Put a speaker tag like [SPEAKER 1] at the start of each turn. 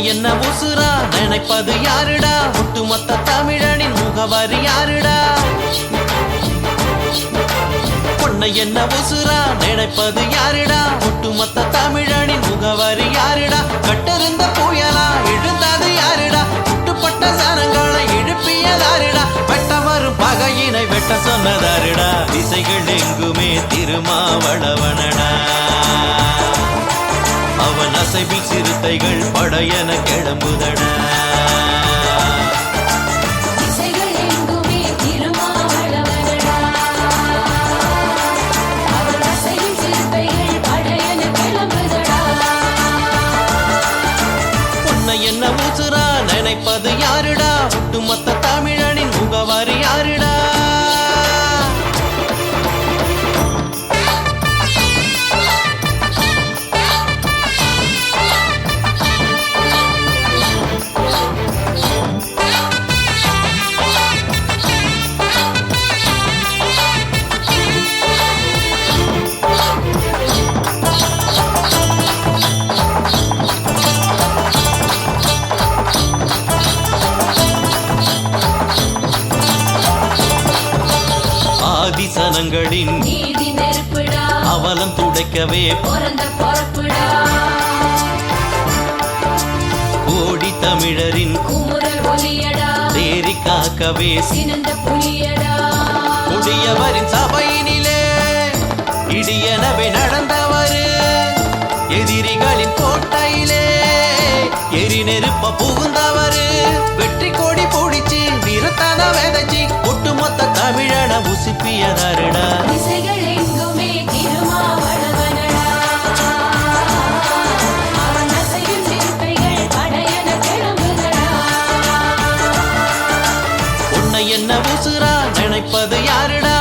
[SPEAKER 1] என்ன உசுரா நினைப்பது யாருடா ஒட்டுமொத்த தமிழனின் முகவரி யாருடா பொன்னை என்ன உசுரா நினைப்பது யாருடா ஒட்டுமொத்த தமிழனின் முகவரி யாருடா கட்டிருந்த புயலா எழுந்தது யாருடா சுட்டுப்பட்ட சனங்களை எழுப்பியதாருடா வெட்ட வரும் பகையினை வெட்ட சொன்னதாருடா திசைகள் எங்குமே திருமாவளவனடா அவன் அசைவில் சிறுத்தைகள் படையென கிளம்புதடா பொன்னை என்ன உசுரா நினைப்பது யாருடா ஒட்டுமொத்த தமிழனின் முகவரி யாருடா ஆதிசனங்களின் நீதி நெருப்புடா அவலம் துடைக்கவே பிறந்த பொறுப்புடா கோடி தமிழரின் குமுறல் ஒலியடா தேரி காக்கவே சினந்த புலியடா கொடியவரின் சபையினிலே இடியனவே நடந்தவரு எதிரிகளின் கோட்டையிலே எரி நெருப்ப புகுந்தவரு வெற்றி கோடி பொடிச்சு வீரத்தன வேதச்சி ஒட்டுமொத்த தமிழன உசுப்பியதாருடா
[SPEAKER 2] திசைகள் எங்குமே திருமாவளவனடா அவன் அசையும் சிறுத்தைகள் படையென கிளம்புதடா
[SPEAKER 1] பொன்னை என்ன உசுரா நினைப்பது யாருடா